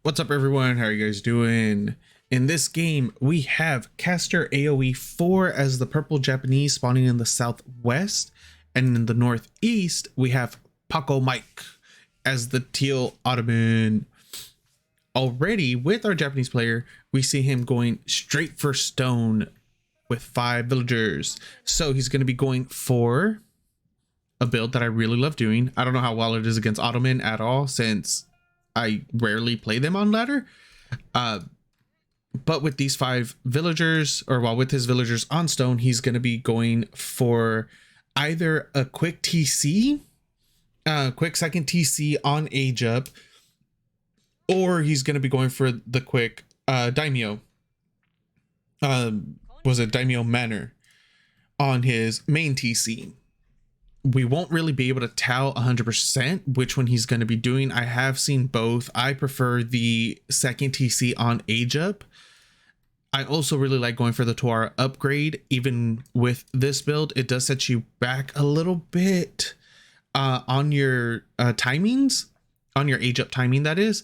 What's up, everyone? How are you guys doing? In this game, we have CasperAoE4 as the purple Japanese spawning in the southwest, and in the northeast, we have Pacomike as the teal Ottoman. Already, with our Japanese player, we see him going straight for stone with 5 villagers. So he's going to be going for a build that I really love doing. I don't know how well it is against Ottoman at all, since I rarely play them on ladder. But with these 5 villagers, with his villagers on stone, he's going to be going for either a quick TC, quick second TC on age up, or he's going to be going for the quick daimyo. Was it daimyo manor on his main TC? We won't really be able to tell 100% which one he's going to be doing. I have seen both. I prefer the second TC on age up. I also really like going for the Tuara upgrade. Even with this build, it does set you back a little bit on your timings, on your age up timing, that is,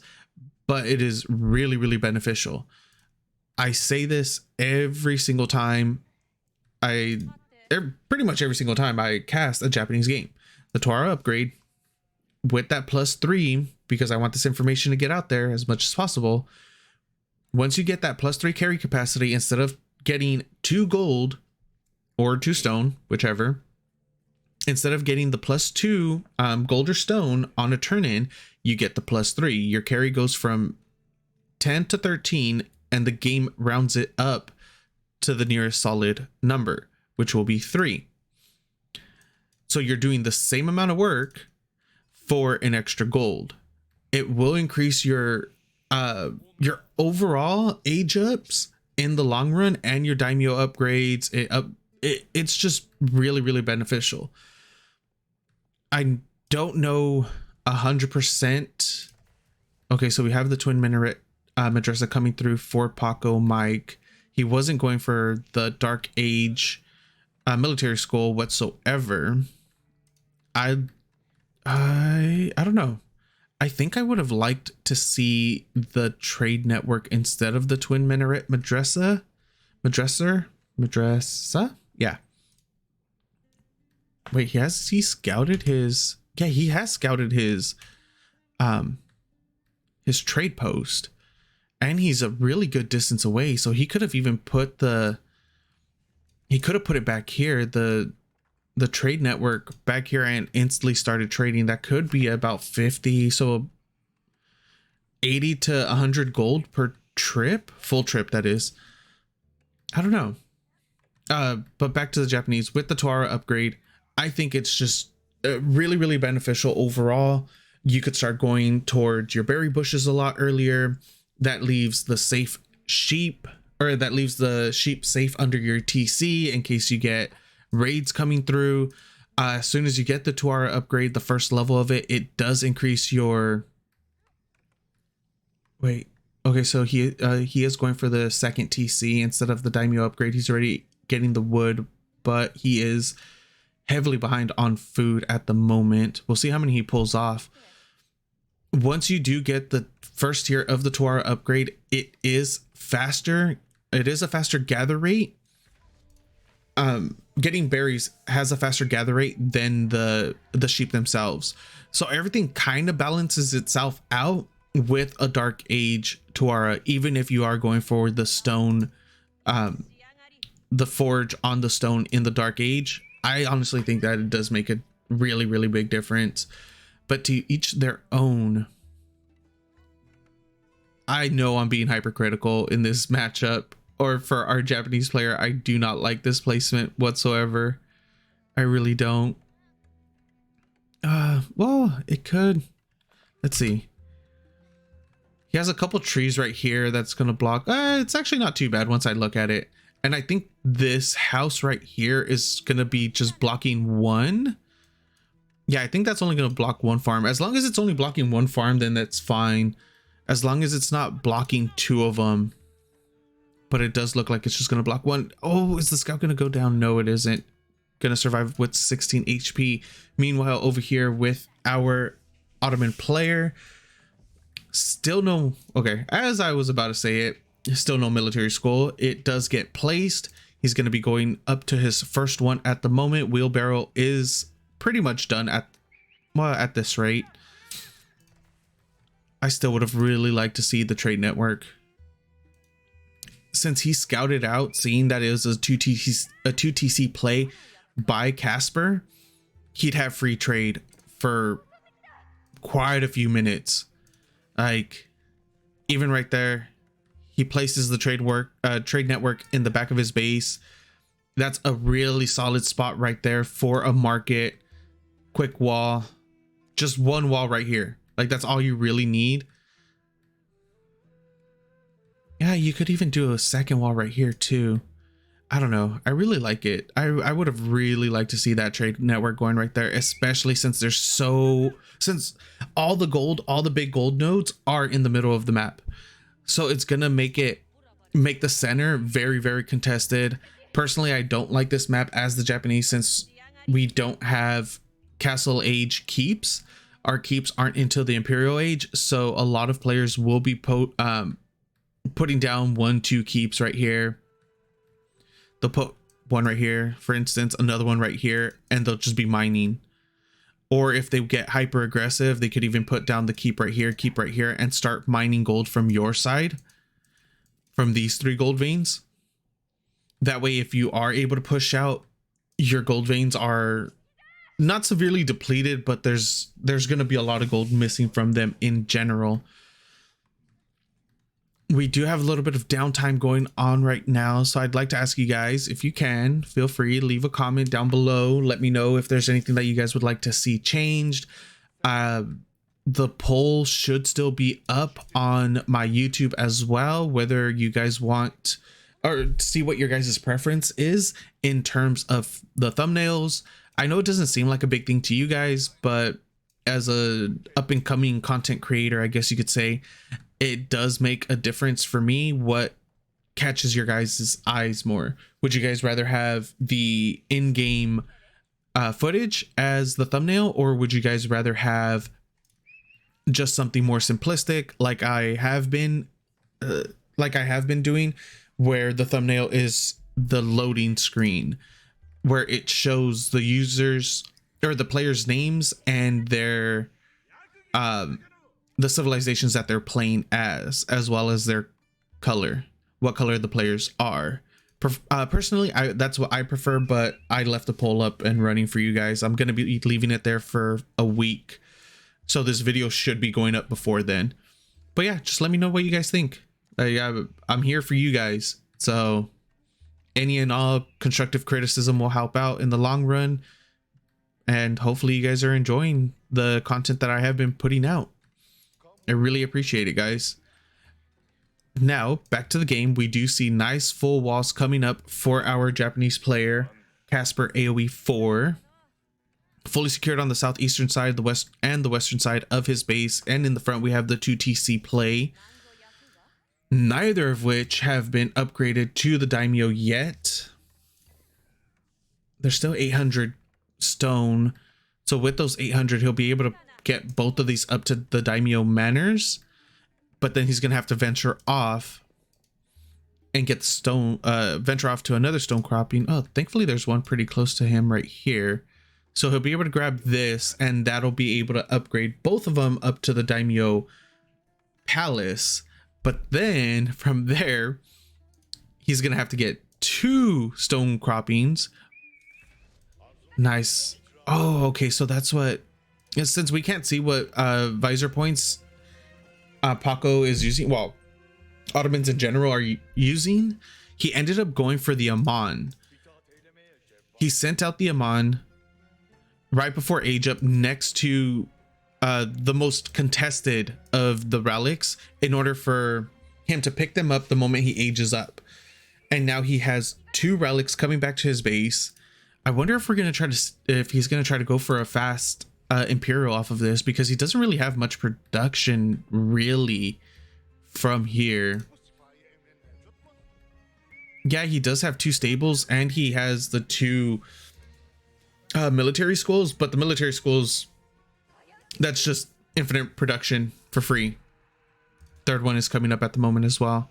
but it is really, really beneficial. I say this every single time pretty much every single time I cast a Japanese game. The Tuara upgrade with that +3, because I want this information to get out there as much as possible. Once you get that +3 carry capacity, instead of getting 2 gold or 2 stone, whichever, instead of getting the +2 gold or stone on a turn in, you get the +3. Your carry goes from 10 to 13, and the game rounds it up to the nearest solid number, which will be 3. So you're doing the same amount of work for an extra gold. It will increase your overall age ups in the long run, and your daimyo upgrades. It's just really, really beneficial. I don't know 100%. Okay, so we have the twin minaret madrasa coming through for Pacomike. He wasn't going for the dark age military school whatsoever. I don't know. I think I would have liked to see the trade network instead of the twin minaret madrasa. Yeah. Wait, he scouted his? Yeah, he has scouted his trade post, and he's a really good distance away. So he could have even put it back here, the trade network back here, and instantly started trading. That could be about 50, so 80 to 100 gold per trip, full trip, that is. I don't know. But back to the Japanese with the Tuara upgrade, I think it's just really, really beneficial overall. You could start going towards your berry bushes a lot earlier. That leaves the safe sheep, or that leaves the sheep safe under your TC in case you get raids coming through. As soon as you get the Tuara upgrade, the first level of it, it does increase your... Wait, okay, so he is going for the second TC instead of the daimyo upgrade. He's already getting the wood, but he is heavily behind on food at the moment. We'll see how many he pulls off. Once you do get the first tier of the Tuara upgrade, it is faster. It is a faster gather rate. Getting berries has a faster gather rate than the sheep themselves. So everything kind of balances itself out with a dark age Tuara, even if you are going for the stone, the forge on the stone in the dark age. I honestly think that it does make a really, really big difference. But to each their own. I know I'm being hypercritical in this matchup, or for our Japanese player. I do not like this placement whatsoever. I really don't. Well, it could. Let's see. He has a couple trees right here that's going to block. It's actually not too bad once I look at it. And I think this house right here is going to be just blocking 1. Yeah, I think that's only going to block 1 farm. As long as it's only blocking 1 farm, then that's fine. As long as it's not blocking 2 of them. But it does look like it's just going to block 1. Oh, is the scout going to go down? No, it isn't. Going to survive with 16 HP. Meanwhile, over here with our Ottoman player, Still no, okay, as I was about to say it, still no military school. It does get placed. He's going to be going up to his first one at the moment. Wheelbarrow is pretty much done at, well, at this rate. I still would have really liked to see the trade network. Since he scouted out, seeing that it was a 2TC play by Casper, he'd have free trade for quite a few minutes. Like, even right there, he places the trade network in the back of his base. That's a really solid spot right there for a market. Quick wall, just one wall right here. Like, that's all you really need. Yeah, you could even do a second wall right here too. I don't know. I really like it. I would have really liked to see that trade network going right there, especially since since all the big gold nodes are in the middle of the map. So it's gonna make the center very, very contested. Personally, I don't like this map as the Japanese, since we don't have castle age keeps. Our keeps aren't until the Imperial age, so a lot of players will be putting down 1-2 keeps right here. They'll put one right here, for instance, another one right here, and they'll just be mining. Or if they get hyper aggressive, they could even put down the keep right here, and start mining gold from your side, from these 3 gold veins. That way, if you are able to push out, your gold veins are not severely depleted, but there's going to be a lot of gold missing from them in general. We do have a little bit of downtime going on right now, so I'd like to ask you guys, if you can, feel free to leave a comment down below. Let me know if there's anything that you guys would like to see changed. The poll should still be up on my YouTube as well, whether you guys want, or see what your guys' preference is in terms of the thumbnails. I know it doesn't seem like a big thing to you guys, but as a up and coming content creator, I guess you could say, it does make a difference for me what catches your guys' eyes more. Would you guys rather have the in-game footage as the thumbnail, or would you guys rather have just something more simplistic like I have been doing, where the thumbnail is the loading screen, where it shows the users or the players' names and their the civilizations that they're playing as well as their color, what color the players are. Personally, that's what I prefer, but I left the poll up and running for you guys. I'm going to be leaving it there for a week, so this video should be going up before then. But yeah, just let me know what you guys think. I'm here for you guys, so any and all constructive criticism will help out in the long run, and hopefully you guys are enjoying the content that I have been putting out. I really appreciate it, guys. Now, back to the game. We do see nice full walls coming up for our Japanese player, CasperAoE4. Fully secured on the southeastern side, the west and the western side of his base, and in the front we have the 2TC play. Neither of which have been upgraded to the daimyo yet. There's still 800 stone. So with those 800, he'll be able to get both of these up to the daimyo manors, but then he's gonna have to venture off and get the stone, venture off to another stone cropping. Oh, thankfully there's one pretty close to him right here, so he'll be able to grab this, and that'll be able to upgrade both of them up to the daimyo palace. But then from there, he's gonna have to get 2 stone croppings. Nice. Oh, okay, so that's what, since we can't see what visor points Paco is using, well, Ottomans in general are using, he ended up going for the Amon. He sent out the Amon right before age up, next to the most contested of the relics, in order for him to pick them up the moment he ages up. And now he has 2 relics coming back to his base. I wonder if he's gonna try to go for a fast Imperial off of this, because he doesn't really have much production really from here. Yeah, he does have 2 stables, and he has the 2 military schools, but the military schools, that's just infinite production for free. third one is coming up at the moment as well.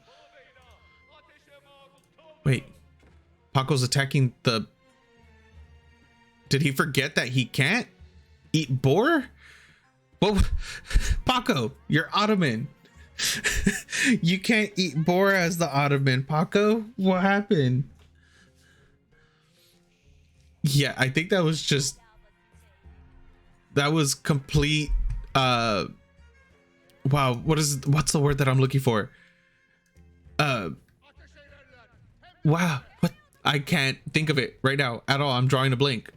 Wait, Paco's attacking the... Did he forget that he can't eat boar? Well, Paco, you're Ottoman. You can't eat boar as the Ottoman. Paco, what happened? Yeah, I think that was just... That was complete... Wow, what's the word that I'm looking for? Wow, what? I can't think of it right now at all. I'm drawing a blank.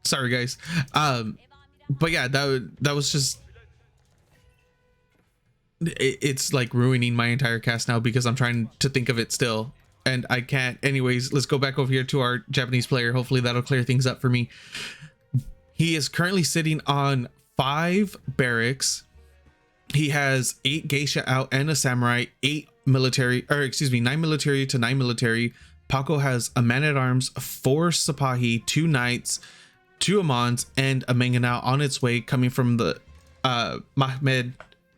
Sorry, guys. But yeah, that was just... It's like ruining my entire cast now because I'm trying to think of it still and I can't. Anyways, let's go back over here to our Japanese player. Hopefully that'll clear things up for me. He is currently sitting on 5 barracks. He has 8 geisha out and a samurai, 9 military to 9 military. Paco has a man-at-arms, 4 sipahi, 2 knights, 2 amans, and a mangonao on its way coming from the Mahmed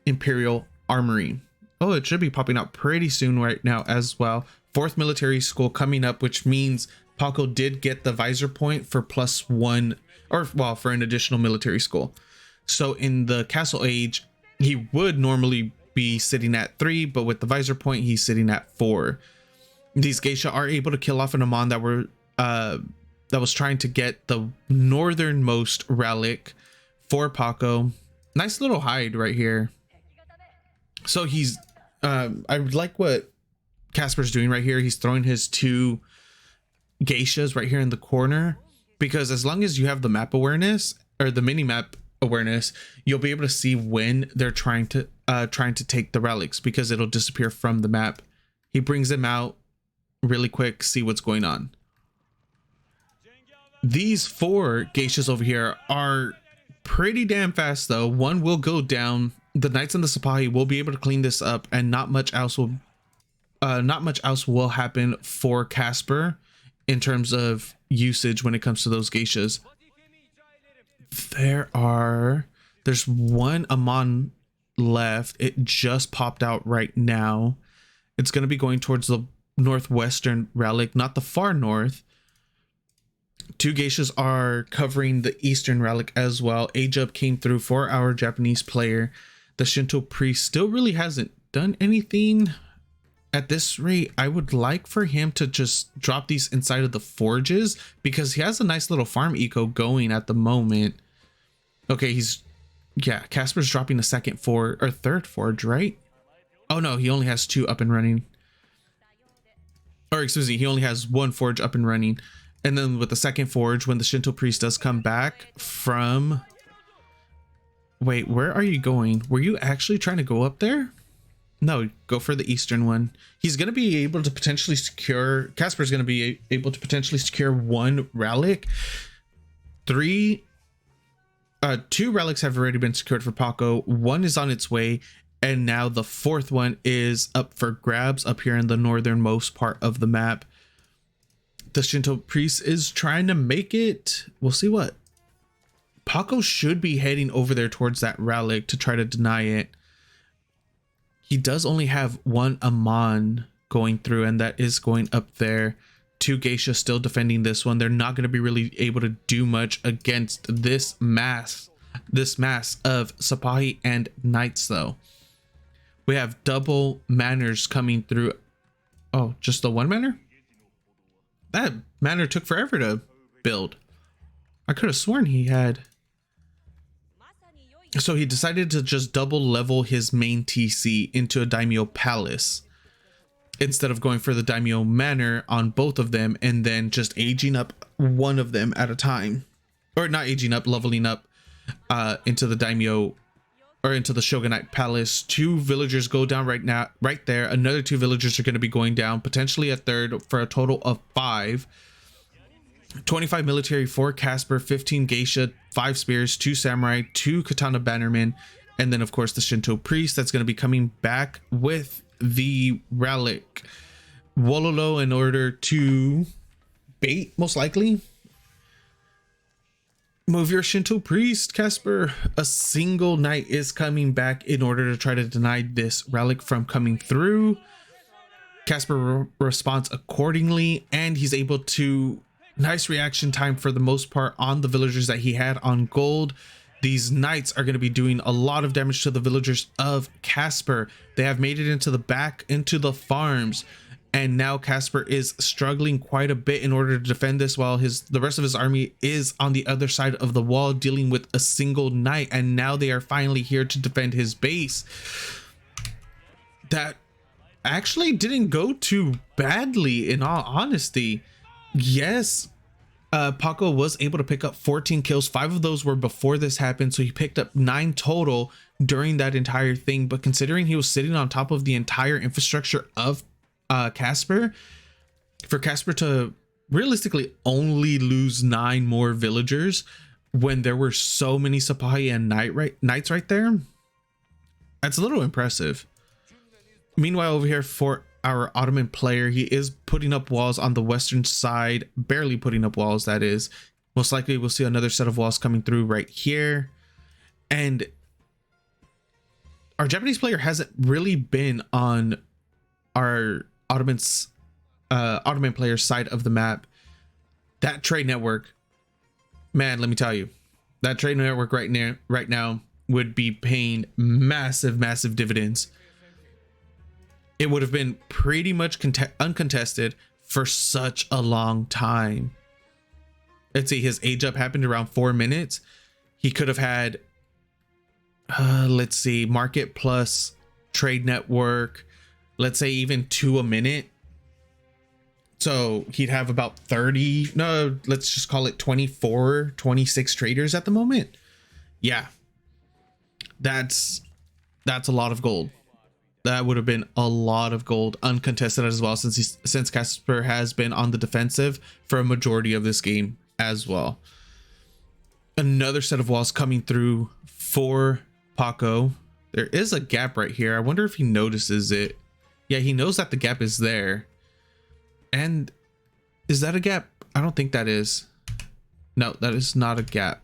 Imperial Armory. Oh, it should be popping out pretty soon right now as well. 4th military school coming up, which means Paco did get the visor point for +1, or well, for an additional military school. So in the castle age, he would normally be sitting at 3, but with the visor point, he's sitting at 4. These geisha are able to kill off an Amon that was trying to get the northernmost relic for Paco. Nice little hide right here. So he's I like what Casper's doing right here. He's throwing his 2 geishas right here in the corner, because as long as you have the map awareness or the mini map awareness, you'll be able to see when they're trying to take the relics, because it'll disappear from the map. He brings them out really quick, see what's going on. These 4 geishas over here are pretty damn fast though. One will go down. The knights and the sipahi will be able to clean this up, and not much else will happen for Casper in terms of usage when it comes to those geishas. There's 1 Amon left. It just popped out right now. It's going to be going towards the northwestern relic, not the far north. 2 geishas are covering the eastern relic as well. Age up came through for our Japanese player. The Shinto priest still really hasn't done anything. At this rate, I would like for him to just drop these inside of the forges, because he has a nice little farm eco going at the moment. Okay, Casper's dropping a third forge, right? Oh no, he only has 2 up and running. Or excuse me, he only has 1 forge up and running. And then with the second forge, when the Shinto priest does come back from... Wait, where are you going? Were you actually trying to go up there? No, go for the eastern one. He's going to be able to potentially secure... Casper's going to be able to potentially secure 1 relic. 2 relics have already been secured for Paco. 1 is on its way. And now the 4th one is up for grabs up here in the northernmost part of the map. The Shinto priest is trying to make it. We'll see what. Paco should be heading over there towards that relic to try to deny it. He does only have 1 Amon going through, and that is going up there. 2 geisha still defending this one. They're not going to be really able to do much against this mass of sipahi and knights though. We have double manners coming through. Oh, just the 1 manor? That manor took forever to build. I could have sworn he had. So he decided to just double level his main TC into a daimyo palace, instead of going for the daimyo manor on both of them and then just aging up one of them at a time. Or not aging up, leveling up into the daimyo, or into the shogunate palace. 2 villagers go down right there. Another 2 villagers are going to be going down, potentially a third, for a total of 5. 25 military for Casper, 15 geisha, 5 spears, 2 samurai, 2 katana bannermen, and then of course the Shinto priest that's going to be coming back with the relic Wololo in order to bait, most likely. Move your Shinto priest, Casper. A single knight is coming back in order to try to deny this relic from coming through. Casper responds accordingly, and he's able to nice reaction time for the most part on the villagers that he had on gold. These knights are going to be doing a lot of damage to the villagers of Casper. They have made it into the back, into the farms, and now Casper is struggling quite a bit in order to defend this, while the rest of his army is on the other side of the wall dealing with a single knight, and now they are finally here to defend his base. That actually didn't go too badly, in all honesty. Yes, Paco was able to pick up 14 kills. 5 of those were before this happened, so he picked up 9 total during that entire thing. But considering he was sitting on top of the entire infrastructure of Casper, for Casper to realistically only lose 9 more villagers when there were so many Sipahi and knights right there, that's a little impressive. Meanwhile, over here for our Ottoman player, he is putting up walls on the western side, barely putting up walls, that is. Most likely we'll see another set of walls coming through right here. And our Japanese player hasn't really been on our Ottoman player's side of the map. That trade network, man, let me tell you, that trade network right now would be paying massive dividends. It would have been pretty much uncontested for such a long time. Let's see, his age up happened around 4 minutes. He could have had, let's see, market plus trade network, let's say even 2 a minute. So he'd have about 30, no, let's just call it 24, 26 traders at the moment. Yeah, that's a lot of gold. That would have been a lot of gold uncontested as well, since Casper has been on the defensive for a majority of this game as well. Another set of walls coming through for Paco. There is a gap right here. I wonder if he notices it. Yeah, he knows that the gap is there. And is that a gap? I don't think that is. No, that is not a gap.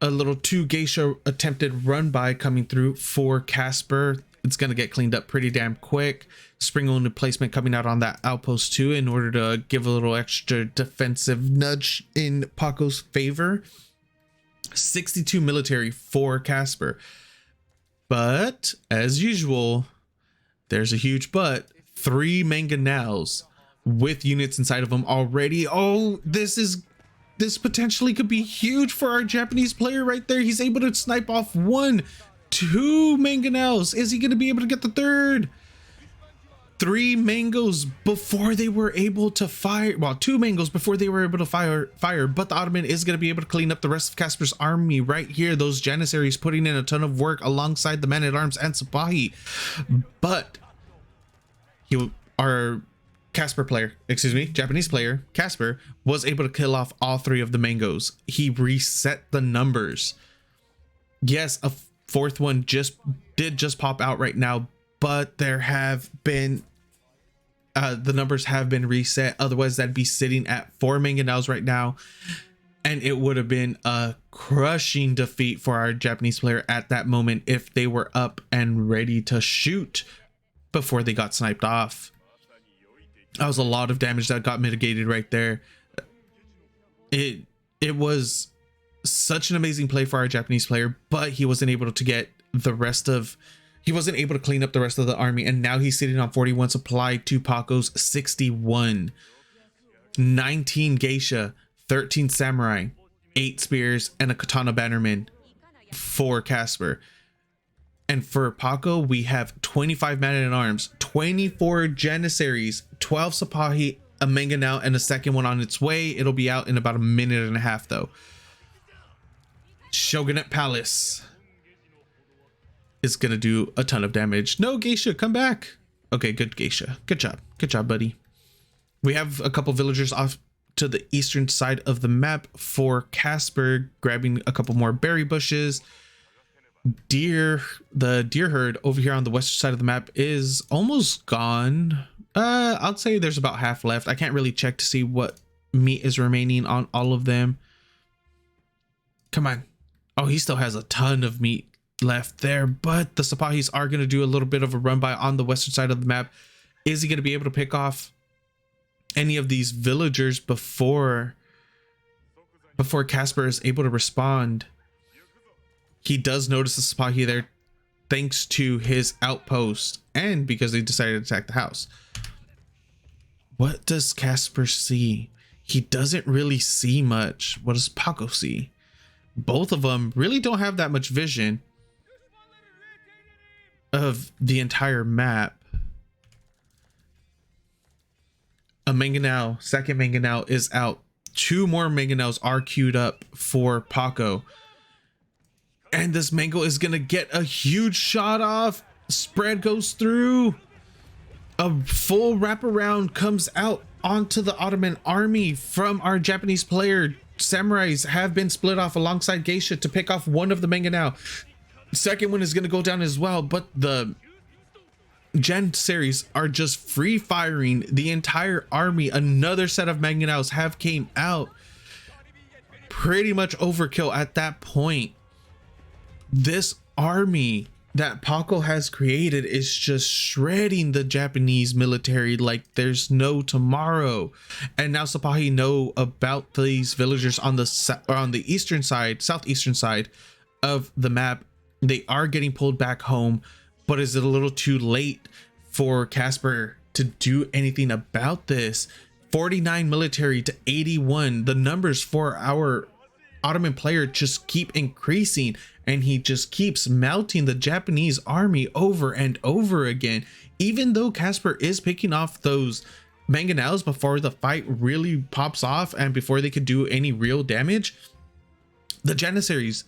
A little 2 geisha attempted run by coming through for Casper. It's going to get cleaned up pretty damn quick. Spring only placement coming out on that outpost too, in order to give a little extra defensive nudge in Paco's favor. 62 military for Casper. But as usual, there's a huge but. 3 mangonels with units inside of them already. Oh, this potentially could be huge for our Japanese player right there. He's able to snipe off 1, 2 mangonels. Is he going to be able to get the 3rd? 3 mangoes before they were able to fire. Well, 2 mangoes before they were able to fire. But the Ottoman is going to be able to clean up the rest of Casper's army right here. Those Janissaries putting in a ton of work alongside the men-at-arms and Sipahi. But our Japanese player, Casper, was able to kill off all 3 of the mangoes. He reset the numbers. Yes, a 4th one just pop out right now, but there have been the numbers have been reset. Otherwise, that'd be sitting at 4 mangonels right now, and it would have been a crushing defeat for our Japanese player at that moment if they were up and ready to shoot before they got sniped off. That was a lot of damage that got mitigated right there. It was such an amazing play for our Japanese player, but he wasn't able to get he wasn't able to clean up the rest of the army, and now he's sitting on 41 supply to Paco's 61. 19 geisha, 13 samurai, 8 spears, and a katana bannerman for Casper. And for Paco, we have 25 man-at-arms, 24 Janissaries, 12 Sipahi, a mangonel, and a second one on its way. It'll be out in about a minute and a half, though. Shogunate Palace is going to do a ton of damage. No, Geisha, come back. Okay, good, Geisha. Good job. Good job, buddy. We have a couple villagers off to the eastern side of the map for Casper, grabbing a couple more berry bushes. The deer herd over here on the western side of the map is almost gone. I'll say there's about half left. I can't really check to see what meat is remaining on all of them. Come on. Oh, he still has a ton of meat left there, but the Sipahis are going to do a little bit of a run by on the western side of the map. Is he going to be able to pick off any of these villagers before Casper is able to respond? He does notice the Sipahi there thanks to his outpost and because they decided to attack the house. What does Casper see? He doesn't really see much. What does Paco see? Both of them really don't have that much vision of the entire map. A Mangonel, second Mangonel is out. 2 more Mangonels are queued up for Paco. And this Mango is going to get a huge shot off. Spread goes through. A full wraparound comes out onto the Ottoman army from our Japanese player. Samurais have been split off alongside Geisha to pick off one of the Mangonel. Second one is going to go down as well, but the Janissaries are just free firing the entire army. Another set of Mangonels have came out. Pretty much overkill at that point. This army that Paco has created is just shredding the Japanese military like there's no tomorrow. And now Sipahi know about these villagers on the eastern side, southeastern side of the map. They are getting pulled back home, but is it a little too late for Casper to do anything about this? 49 military to 81. The numbers for our Ottoman player just keep increasing, and he just keeps melting the Japanese army over and over again. Even though Casper is picking off those Mangonels before the fight really pops off and before they could do any real damage, the Janissaries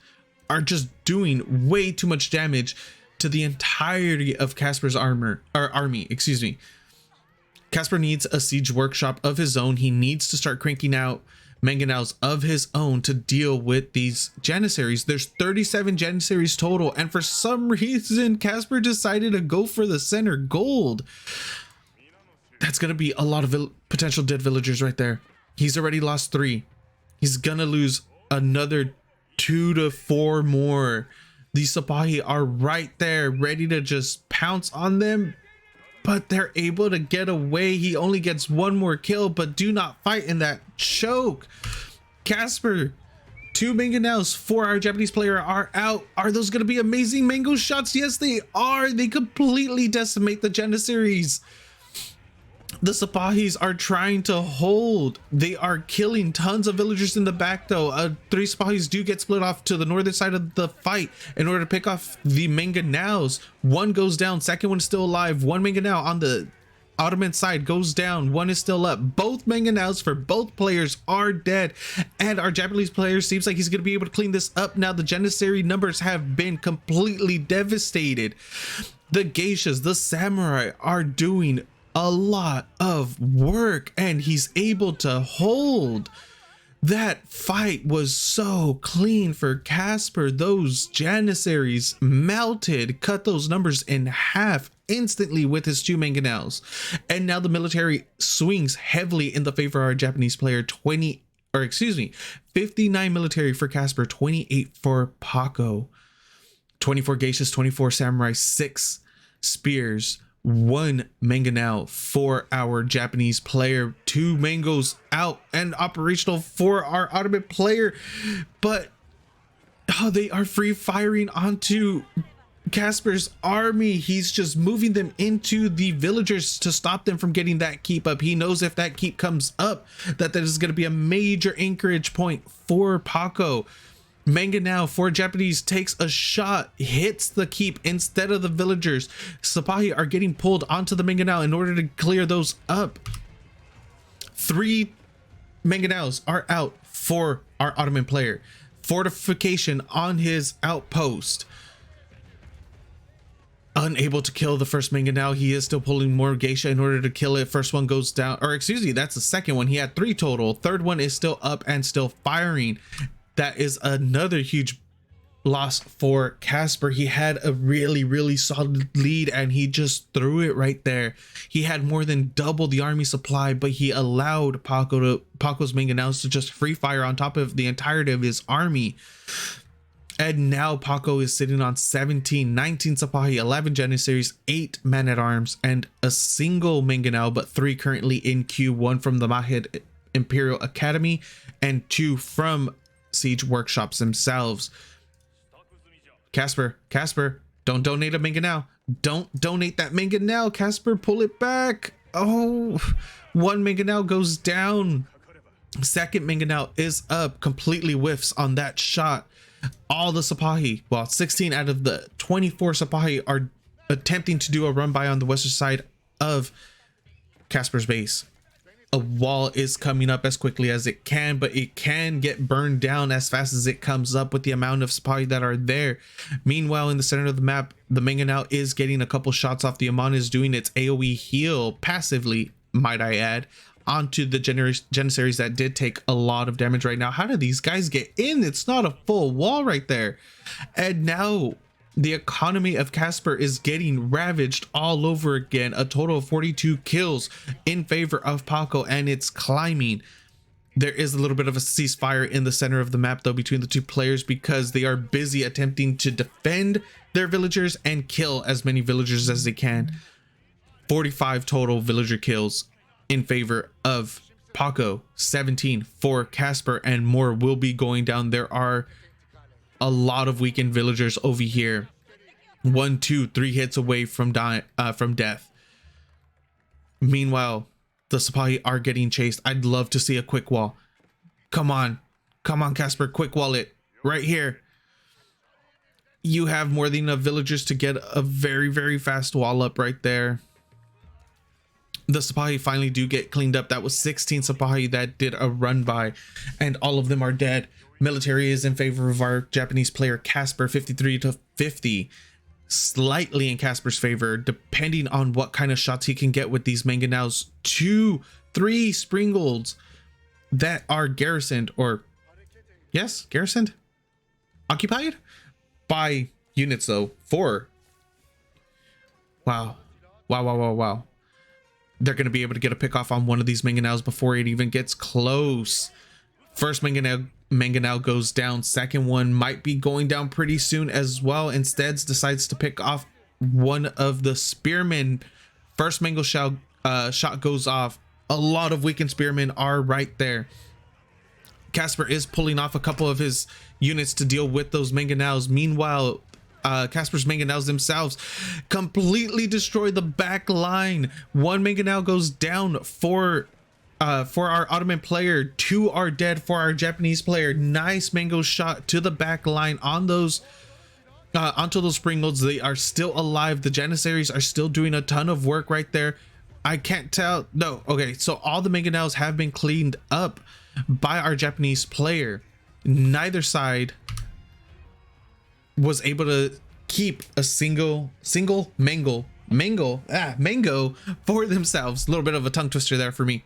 are just doing way too much damage to the entirety of Casper's army. Excuse me. Casper needs a siege workshop of his own. He needs to start cranking out Mangonels of his own to deal with these Janissaries. There's 37 Janissaries total, and for some reason Casper decided to go for the center gold. That's gonna be a lot of potential dead villagers right there. He's already lost 3. He's gonna lose another 2 to 4 more. These Sipahi are right there ready to just pounce on them, but they're able to get away. He only gets 1 more kill, but do not fight in that choke. Casper, 2 Mangonels for our Japanese player are out. Are those going to be amazing mango shots? Yes, they are. They completely decimate the Janissaries. The Sipahis are trying to hold. They are killing tons of villagers in the back though. 3 Sipahis do get split off to the northern side of the fight in order to pick off the Mangonels. 1 goes down, second one is still alive. 1 Mangonel on the Ottoman side goes down, 1 is still up. Both Mangonels for both players are dead, and our Japanese player seems like he's going to be able to clean this up now. The Janissary numbers have been completely devastated. The Geishas, the Samurai are doing a lot of work, and he's able to hold. That fight was so clean for Casper. Those Janissaries melted, cut those numbers in half instantly with his 2 Mangonels. And now the military swings heavily in the favor of our Japanese player. 59 military for Casper, 28 for Paco. 24 Geishas, 24 Samurai, 6 spears, 1 Mangonel for our Japanese player. 2 mangoes out and operational for our Ottoman player, but they are free firing onto Casper's army. He's just moving them into the villagers to stop them from getting that keep up. He knows if that keep comes up that is going to be a major anchorage point for Paco. Mangonel for Japanese takes a shot, hits the keep instead of the villagers. Sipahi are getting pulled onto the Mangonel in order to clear those up. 3 Mangonels are out for our Ottoman player. Fortification on his outpost. Unable to kill the first Mangonel. He is still pulling more Geisha in order to kill it. First one goes down, or excuse me, that's the second one. He had 3 total. Third one is still up and still firing. That is another huge loss for Casper. He had a really solid lead and he just threw it right there. He had more than double the army supply, but he allowed Paco's Manganaos to just free fire on top of the entirety of his army. And now Paco is sitting on 17, 19 Sipahi, 11 Janissaries, 8 men-at-arms, and a single Minganao, but 3 currently in queue, 1 from the Mahid Imperial Academy and 2 from Siege Workshops themselves. Casper, don't donate a Minganao. Don't donate that Minganao, Casper, pull it back. Oh, 1 Minganao goes down. Second Minganao is up, completely whiffs on that shot. All the Sipahi, well, 16 out of the 24 Sipahi are attempting to do a run by on the western side of Casper's base. A wall is coming up as quickly as it can, but it can get burned down as fast as it comes up with the amount of Sipahi that are there. Meanwhile, in the center of the map, the Minganao is getting a couple shots off. The Amon is doing its AoE heal passively, might I add, onto the Janissaries that did take a lot of damage right now. How did these guys get in? It's not a full wall right there. And now the economy of Casper is getting ravaged all over again. A total of 42 kills in favor of Paco, and it's climbing. There is a little bit of a ceasefire in the center of the map though between the two players, because they are busy attempting to defend their villagers and kill as many villagers as they can. 45 total villager kills in favor of Paco, 17 for Casper, and more will be going down. There are a lot of weakened villagers over here. 1, 2, 3 hits away from death. Meanwhile, the Sipahi are getting chased. I'd love to see a quick wall. Come on Casper, quick wall it right here. You have more than enough villagers to get a very fast wall up right there. The Sipahi finally do get cleaned up. That was 16 Sipahi that did a run by, and all of them are dead. Military is in favor of our Japanese player Casper, 53-50, slightly in Casper's favor, depending on what kind of shots he can get with these Manganaos. 2, 3 Springolds that are garrisoned, or yes, garrisoned, occupied by units though. 4. Wow. They're going to be able to get a pick off on one of these Manganaos before it even gets close. First Manganao goes down. Second one might be going down pretty soon as well. Instead decides to pick off one of the spearmen. First Mango shot goes off. A lot of weakened spearmen are right there. Casper is pulling off a couple of his units to deal with those Manganaos. Meanwhile, Casper's Manganaos themselves completely destroy the back line. 1 Manganao goes down for our Ottoman player. 2 are dead for our Japanese player. Nice Mango shot to the back line on those onto those Springolds. They are still alive. The Janissaries are still doing a ton of work right there. I can't tell. No, okay, so all the Manganaos have been cleaned up by our Japanese player. Neither side was able to keep a single mango for themselves. A little bit of a tongue twister there for me,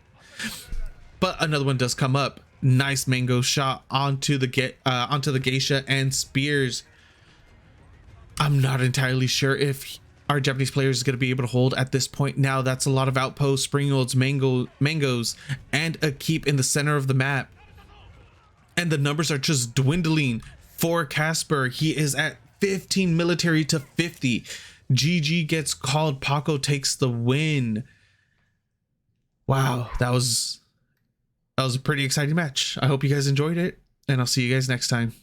but another one does come up. Nice Mango shot onto the geisha and spears. I'm not entirely sure if our Japanese player is going to be able to hold at this point. Now that's a lot of outposts, Springolds, mangoes, and a keep in the center of the map, and the numbers are just dwindling for Casper. He is at 15 military to 50. GG gets called. Paco takes the win. Wow, that was a pretty exciting match. I hope you guys enjoyed it, and I'll see you guys next time.